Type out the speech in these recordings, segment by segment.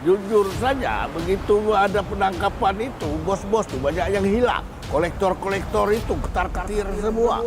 Jujur saja, begitu ada penangkapan itu, bos-bos tuh banyak yang hilang. Kolektor-kolektor itu ketar-katir semua.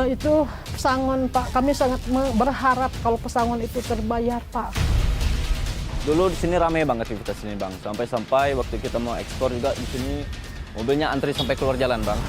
Itu pesangon, Pak. Kami sangat berharap kalau pesangon itu terbayar, Pak. Dulu di sini ramai banget aktivitas ini, Bang. Sampai-sampai waktu kita mau ekspor juga di sini mobilnya antri sampai keluar jalan, Bang.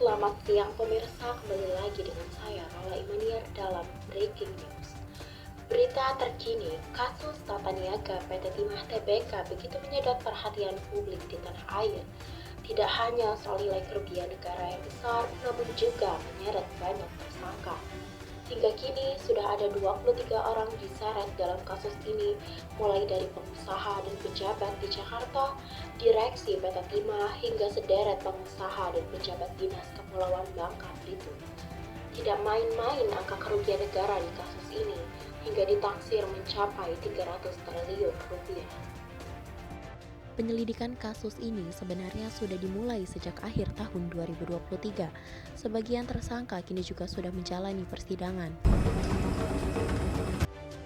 Selamat siang pemirsa, kembali lagi dengan saya Rola Imaniar dalam Breaking News. Berita terkini, kasus tata niaga PT Timah Tbk begitu menyedot perhatian publik di tanah air. Tidak hanya soal nilai kerugian negara yang besar, namun juga menyeret banyak tersangka. Hingga kini sudah ada 23 orang diseret dalam kasus ini, mulai dari pengusaha dan pejabat di Jakarta, direksi PT Timah, hingga sederet pengusaha dan pejabat dinas Kepulauan Bangka Belitung. Tidak main-main angka kerugian negara di kasus ini, hingga ditaksir mencapai 300 triliun rupiah. Penyelidikan kasus ini sebenarnya sudah dimulai sejak akhir tahun 2023. Sebagian tersangka kini juga sudah menjalani persidangan.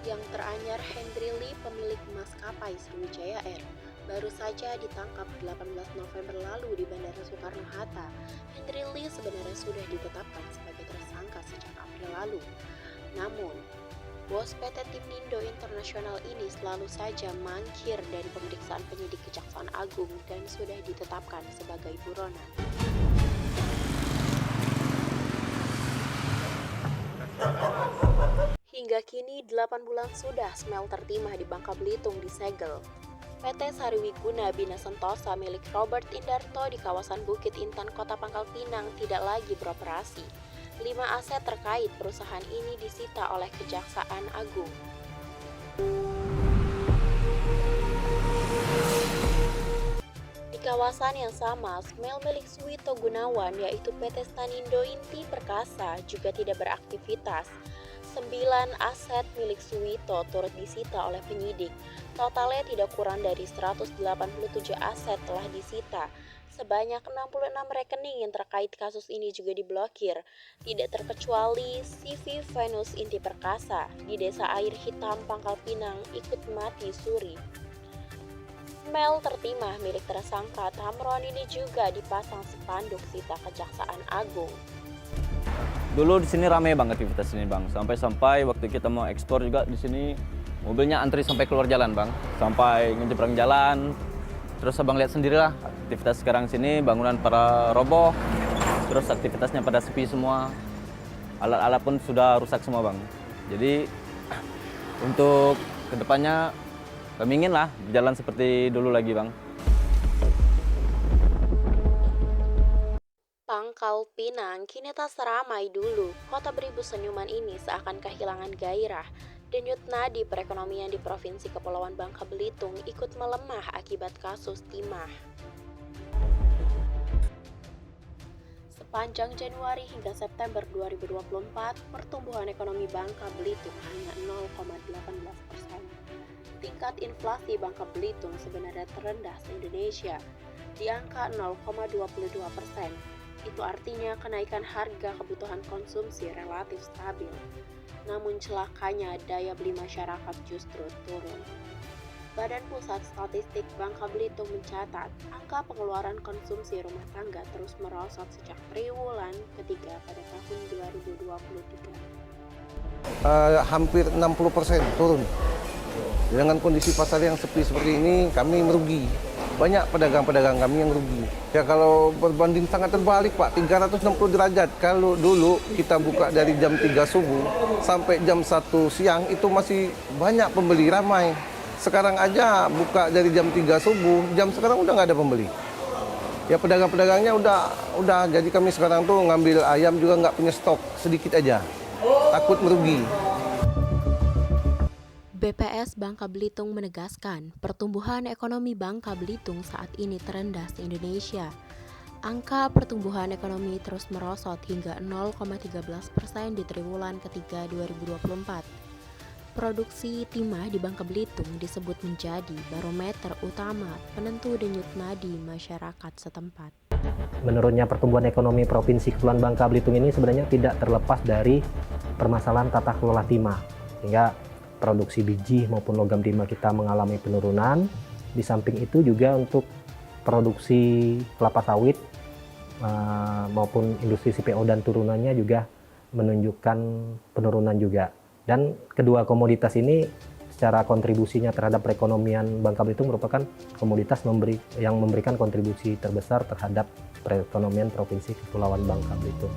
Yang teranyar Hendry Lee, pemilik maskapai Sriwijaya Air, baru saja ditangkap 18 November lalu di Bandara Soekarno-Hatta. Hendry Lee sebenarnya sudah ditetapkan sebagai tersangka sejak April lalu. Namun, bos PT Timnindo Internasional ini selalu saja mangkir dari pemeriksaan penyidik Kejaksaan Agung dan sudah ditetapkan sebagai buronan. Hingga kini 8 bulan sudah smelter Timah di Bangka Belitung disegel. PT Sariwiguna Bina Sentosa milik Robert Indarto di kawasan Bukit Intan, Kota Pangkal Pinang tidak lagi beroperasi. 5 aset terkait perusahaan ini disita oleh Kejaksaan Agung. Di kawasan yang sama, smel milik Suwito Gunawan yaitu PT Stanindo Inti Perkasa juga tidak beraktivitas. 9 aset milik Suwito turut disita oleh penyidik. Totalnya tidak kurang dari 187 aset telah disita. Sebanyak 66 rekening yang terkait kasus ini juga diblokir, tidak terkecuali CV Venus Inti Perkasa di Desa Air Hitam, Pangkal Pinang ikut mati suri. Smelter Timah milik tersangka Tamron ini juga dipasang spanduk sita Kejaksaan Agung. Dulu di sini ramai banget aktivitas ini, Bang. Sampai-sampai waktu kita mau ekspor juga di sini mobilnya antri sampai keluar jalan, Bang. Sampai ngejebrang jalan. Terus abang lihat sendirilah aktivitas sekarang sini, bangunan pada roboh, terus aktivitasnya pada sepi semua, alat-alat pun sudah rusak semua, Bang. Jadi untuk kedepannya kami inginlah jalan seperti dulu lagi, Bang. Pangkal Pinang kini tak seramai dulu. Kota beribu senyuman ini seakan kehilangan gairah. Denyut nadi perekonomian di Provinsi Kepulauan Bangka Belitung ikut melemah akibat kasus Timah. Sepanjang Januari hingga September 2024, pertumbuhan ekonomi Bangka Belitung hanya 0,18%. Tingkat inflasi Bangka Belitung sebenarnya terendah se-Indonesia, di angka 0,22%. Itu artinya kenaikan harga kebutuhan konsumsi relatif stabil. Namun celakanya daya beli masyarakat justru turun. Badan Pusat Statistik Bangka Belitung mencatat angka pengeluaran konsumsi rumah tangga terus merosot sejak triwulan ketiga pada tahun 2023. Hampir 60% turun. Dengan kondisi pasar yang sepi seperti ini, kami merugi. Banyak pedagang-pedagang kami yang rugi. Ya kalau berbanding sangat terbalik, Pak, 360 derajat. Kalau dulu kita buka dari jam 3 subuh sampai jam 1 siang itu masih banyak pembeli, ramai. Sekarang aja buka dari jam 3 subuh, jam sekarang udah nggak ada pembeli. Ya pedagang-pedagangnya udah jadi kami sekarang tuh ngambil ayam juga nggak punya stok, sedikit aja. Takut merugi. BPS Bangka Belitung menegaskan pertumbuhan ekonomi Bangka Belitung saat ini terendah se-Indonesia. Angka pertumbuhan ekonomi terus merosot hingga 0,13% di triwulan ketiga 2024. Produksi timah di Bangka Belitung disebut menjadi barometer utama penentu denyut nadi masyarakat setempat. Menurutnya pertumbuhan ekonomi Provinsi Kepulauan Bangka Belitung ini sebenarnya tidak terlepas dari permasalahan tata kelola timah, sehingga produksi biji maupun logam timah kita mengalami penurunan. Di samping itu juga untuk produksi kelapa sawit maupun industri CPO dan turunannya juga menunjukkan penurunan juga. Dan kedua komoditas ini secara kontribusinya terhadap perekonomian Bangka Belitung merupakan komoditas yang memberikan kontribusi terbesar terhadap perekonomian Provinsi Kepulauan Bangka Belitung.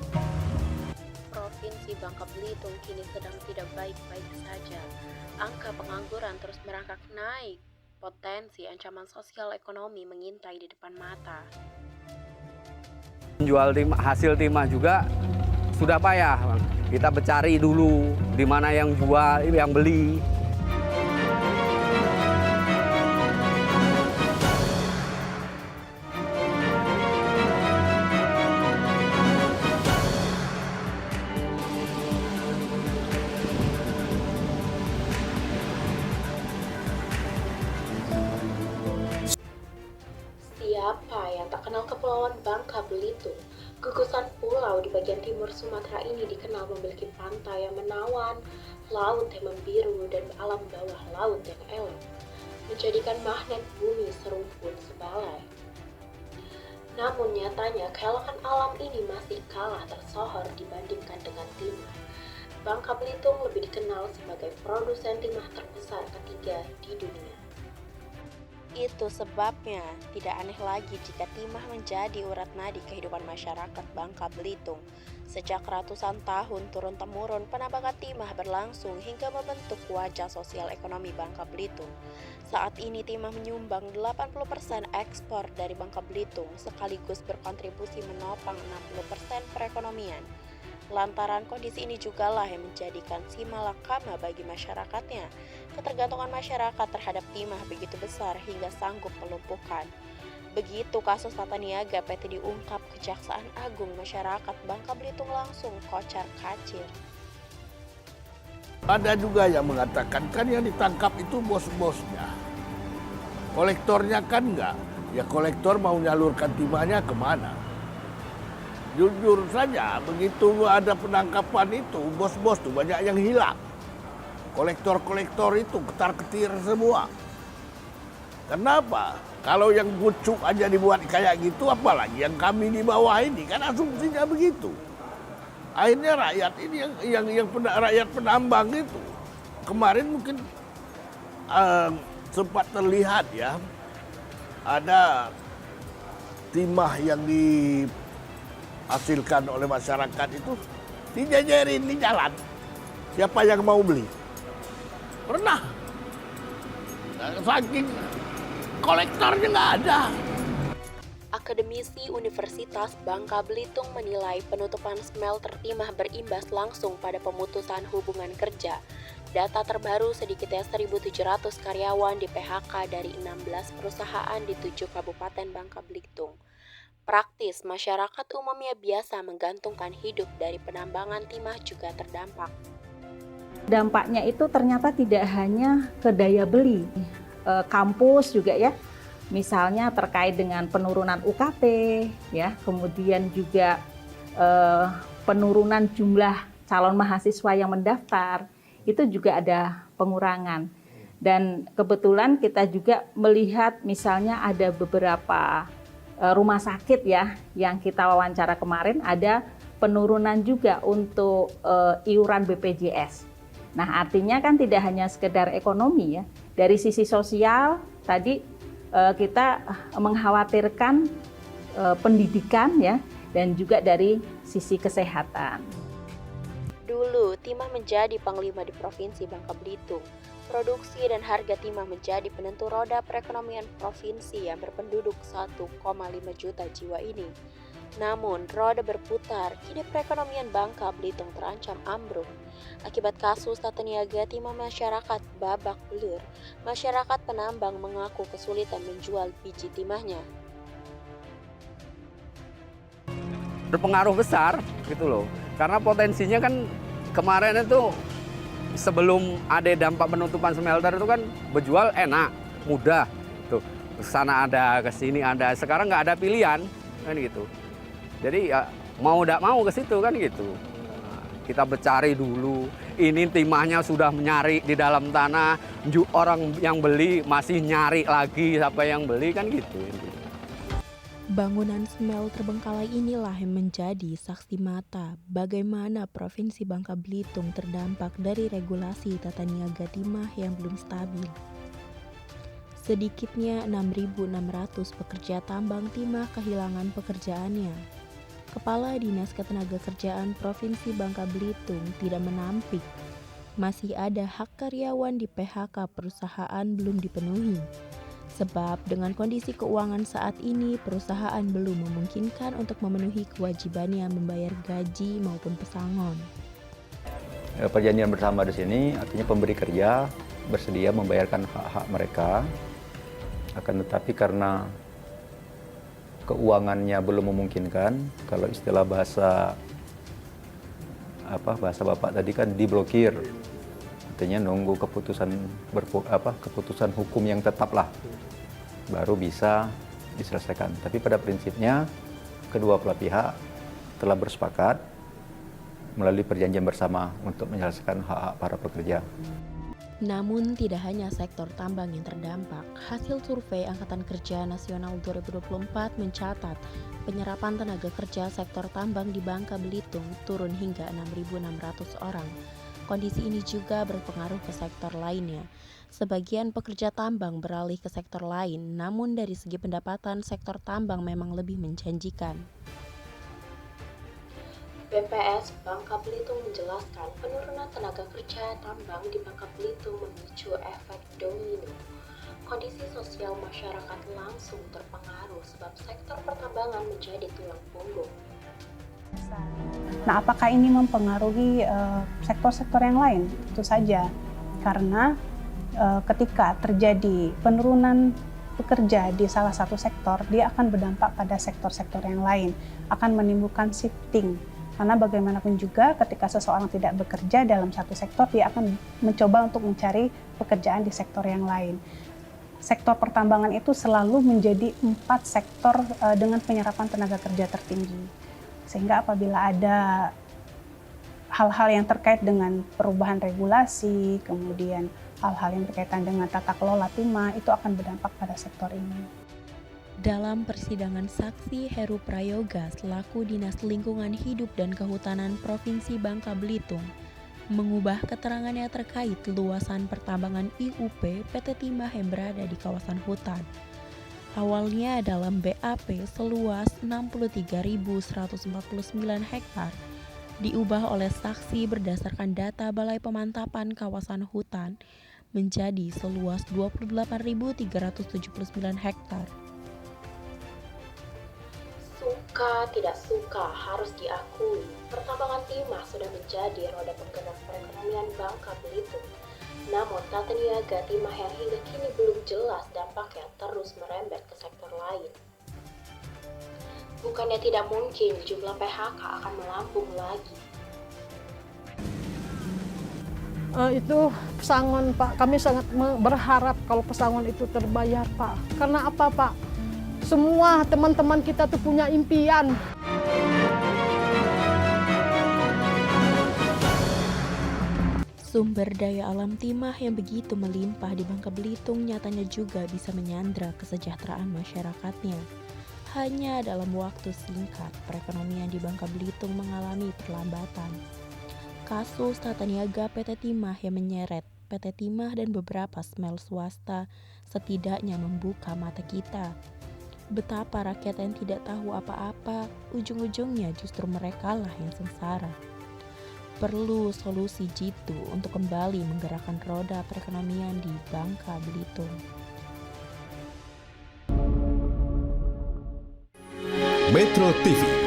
Provinsi Bangka Belitung kini sedang tidak baik-baik saja. Angka pengangguran terus merangkak naik. Potensi ancaman sosial ekonomi mengintai di depan mata. Jual hasil timah juga sudah payah, Bang. Kita mencari dulu di mana yang jual, yang beli. Siapa yang tak kenal Kepulauan Bangka Belitung? Gugusan pulau di bagian timur Sumatera ini dikenal memiliki pantai yang menawan, laut yang membiru, dan alam bawah laut yang elok, menjadikan magnet bumi serumpun sebalai. Namun nyatanya keelokan alam ini masih kalah tersohor dibandingkan dengan timah. Bangka Belitung lebih dikenal sebagai produsen timah terbesar ketiga di dunia. Itu sebabnya tidak aneh lagi jika timah menjadi urat nadi kehidupan masyarakat Bangka Belitung. Sejak ratusan tahun turun-temurun penambangan timah berlangsung hingga membentuk wajah sosial ekonomi Bangka Belitung. Saat ini timah menyumbang 80% ekspor dari Bangka Belitung sekaligus berkontribusi menopang 60% perekonomian. Lantaran kondisi ini jugalah yang menjadikan si malakama bagi masyarakatnya. Ketergantungan masyarakat terhadap timah begitu besar hingga sanggup melumpuhkan. Begitu kasus tata niaga PT diungkap Kejaksaan Agung, masyarakat Bangka Belitung langsung kocar-kacir. Ada juga yang mengatakan kan yang ditangkap itu bos-bosnya. Kolektornya kan enggak. Ya kolektor mau nyalurkan timahnya kemana? Jujur saja, begitu ada penangkapan itu, bos-bos tuh banyak yang hilang. Kolektor-kolektor itu ketar-ketir semua. Kenapa? Kalau yang bucuk aja dibuat kayak gitu, apalagi yang kami di bawah ini, kan asumsinya begitu. Akhirnya rakyat ini yang rakyat penambang itu, kemarin mungkin sempat terlihat ya, ada timah yang dihasilkan oleh masyarakat itu dijajarin di jalan. Siapa yang mau beli? Pernah. Saking kolektornya nggak ada. Akademisi Universitas Bangka Belitung menilai penutupan smelter timah berimbas langsung pada pemutusan hubungan kerja. Data terbaru sedikitnya 1.700 karyawan di PHK dari 16 perusahaan di 7 kabupaten Bangka Belitung. Praktis, masyarakat umumnya biasa menggantungkan hidup dari penambangan timah juga terdampak. Dampaknya itu ternyata tidak hanya ke daya beli, kampus juga ya, misalnya terkait dengan penurunan UKT, ya, kemudian juga penurunan jumlah calon mahasiswa yang mendaftar, itu juga ada pengurangan. Dan kebetulan kita juga melihat misalnya ada beberapa rumah sakit ya yang kita wawancara kemarin, ada penurunan juga untuk iuran BPJS. Nah, artinya kan tidak hanya sekedar ekonomi ya. Dari sisi sosial tadi kita mengkhawatirkan pendidikan ya, dan juga dari sisi kesehatan. Dulu, timah menjadi panglima di Provinsi Bangka Belitung. Produksi dan harga timah menjadi penentu roda perekonomian provinsi yang berpenduduk 1,5 juta jiwa ini. Namun, roda berputar, kini perekonomian Bangka Belitung terancam ambruk. Akibat kasus tata niaga timah masyarakat babak belur, masyarakat penambang mengaku kesulitan menjual biji timahnya. Berpengaruh besar gitu loh, karena potensinya kan kemarin itu sebelum ada dampak penutupan smelter itu kan berjual enak, mudah tuh, kesana ada, kesini ada. Sekarang nggak ada pilihan kan gitu. Jadi ya mau tidak mau ke situ kan gitu. Nah, kita bercari dulu. Ini timahnya sudah nyari di dalam tanah, orang yang beli masih nyari lagi siapa yang beli kan gitu. Bangunan smelter terbengkalai inilah yang menjadi saksi mata bagaimana Provinsi Bangka Belitung terdampak dari regulasi tata niaga timah yang belum stabil. Sedikitnya 6.600 pekerja tambang timah kehilangan pekerjaannya. Kepala Dinas Ketenagakerjaan Provinsi Bangka Belitung tidak menampik. Masih ada hak karyawan di PHK perusahaan belum dipenuhi. Sebab dengan kondisi keuangan saat ini, perusahaan belum memungkinkan untuk memenuhi kewajibannya membayar gaji maupun pesangon. Perjanjian bersama di sini artinya pemberi kerja bersedia membayarkan hak-hak mereka, akan tetapi karena keuangannya belum memungkinkan, kalau istilah bahasa Bapak tadi kan diblokir, artinya nunggu keputusan hukum yang tetap lah, baru bisa diselesaikan. Tapi pada prinsipnya kedua belah pihak telah bersepakat melalui perjanjian bersama untuk menyelesaikan hak-hak para pekerja. Namun tidak hanya sektor tambang yang terdampak. Hasil survei Angkatan Kerja Nasional 2024 mencatat penyerapan tenaga kerja sektor tambang di Bangka Belitung turun hingga 6.600 orang. Kondisi ini juga berpengaruh ke sektor lainnya. Sebagian pekerja tambang beralih ke sektor lain, namun dari segi pendapatan sektor tambang memang lebih menjanjikan. BPS Bangka Belitung menjelaskan penurunan tenaga kerja tambang di Bangka Belitung memicu efek domino. Kondisi sosial masyarakat langsung terpengaruh sebab sektor pertambangan menjadi tulang punggung. Nah, apakah ini mempengaruhi sektor-sektor yang lain? Tentu saja, karena ketika terjadi penurunan pekerja di salah satu sektor, dia akan berdampak pada sektor-sektor yang lain, akan menimbulkan shifting. Karena bagaimanapun juga ketika seseorang tidak bekerja dalam satu sektor, dia akan mencoba untuk mencari pekerjaan di sektor yang lain. Sektor pertambangan itu selalu menjadi 4 sektor dengan penyerapan tenaga kerja tertinggi. Sehingga apabila ada hal-hal yang terkait dengan perubahan regulasi, kemudian hal-hal yang berkaitan dengan tata kelola timah, itu akan berdampak pada sektor ini. Dalam persidangan saksi Heru Prayoga selaku Dinas Lingkungan Hidup dan Kehutanan Provinsi Bangka Belitung mengubah keterangannya terkait luasan pertambangan IUP PT Timah yang berada di kawasan hutan. Awalnya dalam BAP seluas 63.149 hektar diubah oleh saksi berdasarkan data Balai Pemantapan Kawasan Hutan menjadi seluas 28.379 hektar. Suka tidak suka harus diakui, pertambangan timah sudah menjadi roda penggerak perekonomian Bangka Belitung. Namun tata niaga timah yang hingga kini belum jelas dampaknya terus merembet ke sektor lain. Bukannya tidak mungkin jumlah PHK akan melambung lagi. Itu pesangon Pak, kami sangat berharap kalau pesangon itu terbayar Pak. Karena apa Pak? Semua teman-teman kita tuh punya impian. Sumber daya alam timah yang begitu melimpah di Bangka Belitung nyatanya juga bisa menyandra kesejahteraan masyarakatnya. Hanya dalam waktu singkat, perekonomian di Bangka Belitung mengalami perlambatan. Kasus tata niaga PT Timah yang menyeret PT Timah dan beberapa smel swasta setidaknya membuka mata kita. Betapa rakyat yang tidak tahu apa-apa, ujung-ujungnya justru merekalah yang sengsara. perlu solusi jitu untuk kembali menggerakkan roda perekonomian di Bangka Belitung. Metro TV